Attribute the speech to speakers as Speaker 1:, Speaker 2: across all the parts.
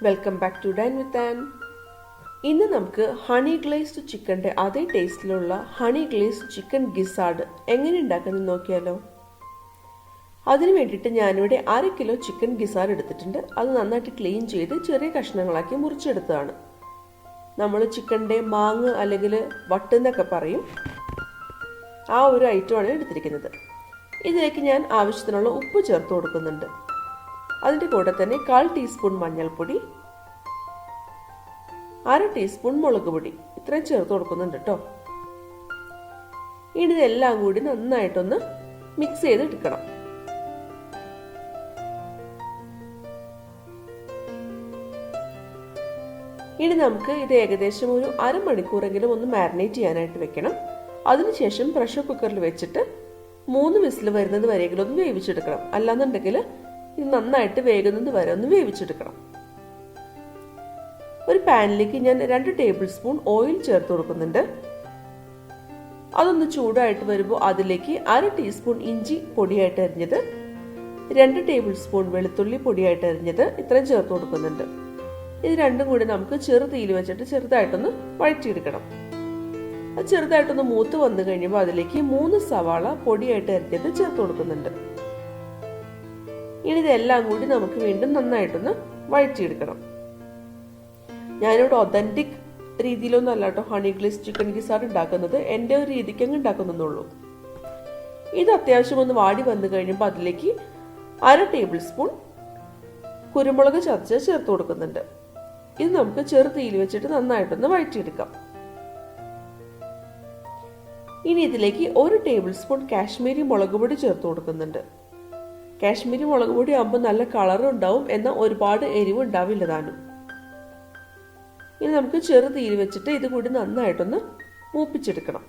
Speaker 1: Welcome back to dine with Ann. ഇന്ന് നമുക്ക് honey glazed ചിക്കൻ്റെ അതേ ടേസ്റ്റിലുള്ള ഹണി ഗ്ലേസ്ഡ് ചിക്കൻ ഗിസാർഡ് എങ്ങനെ ഉണ്ടാക്കുന്നത് നോക്കിയാലോ. അതിന് വേണ്ടിയിട്ട് ഞാനിവിടെ 1/2 കിലോ ചിക്കൻ ഗിസാർഡ് എടുത്തിട്ടുണ്ട്. അത് നന്നായിട്ട് ക്ലീൻ ചെയ്ത് ചെറിയ കഷ്ണങ്ങളാക്കി മുറിച്ചെടുത്തതാണ്. നമ്മൾ ചിക്കൻ്റെ മാങ്ങ് അല്ലെങ്കിൽ വട്ടെന്നൊക്കെ പറയും, ആ ഒരു ഐറ്റമാണ് എടുത്തിരിക്കുന്നത്. ഇതിലേക്ക് ഞാൻ ആവശ്യത്തിനുള്ള ഉപ്പ് ചേർത്ത് കൊടുക്കുന്നുണ്ട്. അതിൻ്റെ കൂടെ തന്നെ 1/4 ടീസ്പൂൺ മഞ്ഞൾപ്പൊടി, 1/2 ടീസ്പൂൺ മുളക് പൊടി, ഇത്രയും ചേർത്ത് കൊടുക്കുന്നുണ്ട് കേട്ടോ. ഇനി ഇതെല്ലാം കൂടി നന്നായിട്ടൊന്ന് മിക്സ് ചെയ്തെടുക്കണം. ഇനി നമുക്ക് ഇത് ഏകദേശം ഒരു 1/2 മണിക്കൂറെങ്കിലും ഒന്ന് മാരിനേറ്റ് ചെയ്യാനായിട്ട് വെക്കണം. അതിനുശേഷം പ്രഷർ കുക്കറിൽ വെച്ചിട്ട് 3 വിസിൽ വരുന്നത് വരെയെങ്കിലും ഒന്ന് വേവിച്ചെടുക്കണം. അല്ലാന്നുണ്ടെങ്കിൽ ഇത് നന്നായിട്ട് വേകുന്നത് വരെ ഒന്ന് വേവിച്ചെടുക്കണം. ഒരു പാനിലേക്ക് ഞാൻ 2 ടേബിൾ സ്പൂൺ ഓയിൽ ചേർത്ത് കൊടുക്കുന്നുണ്ട്. അതൊന്ന് ചൂടായിട്ട് വരുമ്പോൾ അതിലേക്ക് 1/2 ടീസ്പൂൺ ഇഞ്ചി പൊടിയായിട്ട് അരിഞ്ഞത്, 2 ടേബിൾ സ്പൂൺ വെളുത്തുള്ളി പൊടിയായിട്ട് അരിഞ്ഞത്, ഇത്രയും ചേർത്ത് കൊടുക്കുന്നുണ്ട്. ഇത് രണ്ടും കൂടി നമുക്ക് ചെറു തീയിൽ വെച്ചിട്ട് ചെറുതായിട്ടൊന്ന് വഴറ്റിയെടുക്കണം. അത് ചെറുതായിട്ടൊന്ന് മൂത്ത് വന്നു കഴിയുമ്പോൾ അതിലേക്ക് 3 സവാള പൊടിയായിട്ട് അരിഞ്ഞത് ചേർത്ത് കൊടുക്കുന്നുണ്ട്. ഇനി ഇതെല്ലാം കൂടി നമുക്ക് വീണ്ടും നന്നായിട്ടൊന്ന് വഴറ്റിയെടുക്കണം. ഞാനിവിടെ ഒതന്റിക് രീതിയിലൊന്നും അല്ല കേട്ടോ ഹണി ഗ്ലേസ്ഡ് ചിക്കൻ ഗിസാർഡ് ഉണ്ടാക്കുന്നത്, എൻ്റെ ഒരു രീതിക്ക് അങ്ങ് ഉണ്ടാക്കുന്നുള്ളൂ. ഇത് അത്യാവശ്യം ഒന്ന് വാടി വന്നു കഴിയുമ്പോൾ അതിലേക്ക് 1/2 ടേബിൾ സ്പൂൺ കുരുമുളക് ചതച്ച് ചേർത്ത് കൊടുക്കുന്നുണ്ട്. ഇത് നമുക്ക് ചെറു തീയിൽ വെച്ചിട്ട് നന്നായിട്ടൊന്ന് വഴറ്റിയെടുക്കാം. ഇനി ഇതിലേക്ക് 1 ടേബിൾ സ്പൂൺ കാശ്മീരി മുളക് പൊടി ചേർത്ത് കൊടുക്കുന്നുണ്ട്. കാശ്മീരി മുളക് പൊടി ആകുമ്പോൾ നല്ല കളറും ഉണ്ടാവും, എന്നാൽ ഒരുപാട് എരിവ് ഉണ്ടാവില്ല താനും. ഇനി നമുക്ക് ചെറു തീയിൽ വെച്ചിട്ട് ഇത് കൂടി നന്നായിട്ടൊന്ന് മൂപ്പിച്ചെടുക്കണം.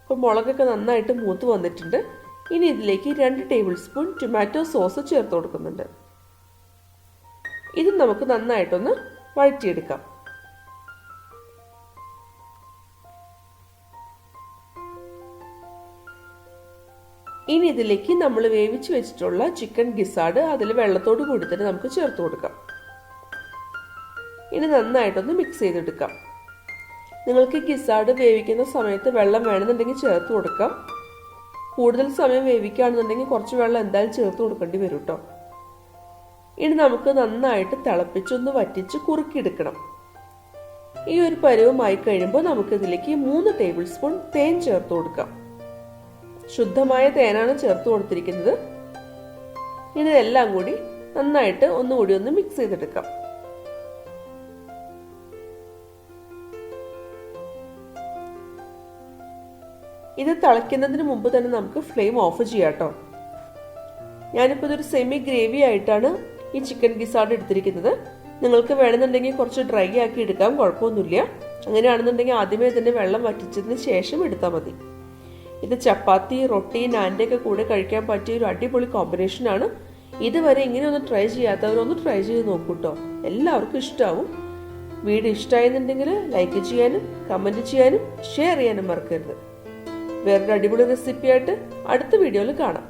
Speaker 1: അപ്പോൾ മുളകൊക്കെ നന്നായിട്ട് മൂത്ത് വന്നിട്ടുണ്ട്. ഇനി ഇതിലേക്ക് 2 ടേബിൾ സ്പൂൺ ടൊമാറ്റോ സോസ് ചേർത്ത് കൊടുക്കുന്നുണ്ട്. ഇത് നമുക്ക് നന്നായിട്ടൊന്ന് വഴറ്റിയെടുക്കാം. ഇനി ഇതിലേക്ക് നമ്മൾ വേവിച്ച് വെച്ചിട്ടുള്ള ചിക്കൻ ഗിസാർഡ് അതിൽ വെള്ളത്തോട് കൂടി തന്നെ നമുക്ക് ചേർത്ത് കൊടുക്കാം. ഇനി നന്നായിട്ടൊന്ന് മിക്സ് ചെയ്തെടുക്കാം. നിങ്ങൾക്ക് ഗിസാർഡ് വേവിക്കുന്ന സമയത്ത് വെള്ളം വേണമെന്നുണ്ടെങ്കിൽ ചേർത്ത് കൊടുക്കാം. കൂടുതൽ സമയം വേവിക്കുകയാണെന്നുണ്ടെങ്കിൽ കുറച്ച് വെള്ളം എന്തായാലും ചേർത്ത് കൊടുക്കേണ്ടി വരും കേട്ടോ. ഇനി നമുക്ക് നന്നായിട്ട് തിളപ്പിച്ചൊന്ന് വറ്റിച്ച് കുറുക്കിയെടുക്കണം. ഈ ഒരു പരുവമായി കഴിയുമ്പോൾ നമുക്ക് ഇതിലേക്ക് 3 ടേബിൾ സ്പൂൺ തേൻ ചേർത്ത് കൊടുക്കാം. ശുദ്ധമായ തേനാണ് ചേർത്ത് കൊടുത്തിരിക്കുന്നത്. ഇനി ഇതെല്ലാം കൂടി നന്നായിട്ട് ഒന്നുകൂടി ഒന്ന് മിക്സ് ചെയ്തെടുക്കാം. ഇത് തിളയ്ക്കുന്നതിന് മുമ്പ് തന്നെ നമുക്ക് ഫ്ലെയിം ഓഫ് ചെയ്യാം കേട്ടോ. ഞാനിപ്പോൾ ഇതൊരു സെമി ഗ്രേവി ആയിട്ടാണ് ഈ ചിക്കൻ ഗിസാർഡ് എടുത്തിരിക്കുന്നത്. നിങ്ങൾക്ക് വേണമെന്നുണ്ടെങ്കിൽ കുറച്ച് ഡ്രൈ ആക്കി എടുക്കാം, കുഴപ്പമൊന്നുമില്ല. അങ്ങനെയാണെന്നുണ്ടെങ്കിൽ ആദ്യമേ തന്നെ വെള്ളം വറ്റിച്ചതിന് ശേഷം എടുത്താൽ മതി. ഇത് ചപ്പാത്തി, റൊട്ടി, നാൻ്റെ ഒക്കെ കൂടെ കഴിക്കാൻ പറ്റിയ ഒരു അടിപൊളി കോമ്പിനേഷനാണ്. ഇതുവരെ ഇങ്ങനെ ഒന്ന് ട്രൈ ചെയ്യാത്തവരൊന്ന് ട്രൈ ചെയ്ത് നോക്കൂ കേട്ടോ. എല്ലാവർക്കും ഇഷ്ടമാവും. വീഡിയോ ഇഷ്ടമായെന്നുണ്ടെങ്കിൽ ലൈക്ക് ചെയ്യാനും കമൻറ്റ് ചെയ്യാനും ഷെയർ ചെയ്യാനും മറക്കരുത്. വേറൊരു അടിപൊളി റെസിപ്പിയായിട്ട് അടുത്ത വീഡിയോയിൽ കാണാം.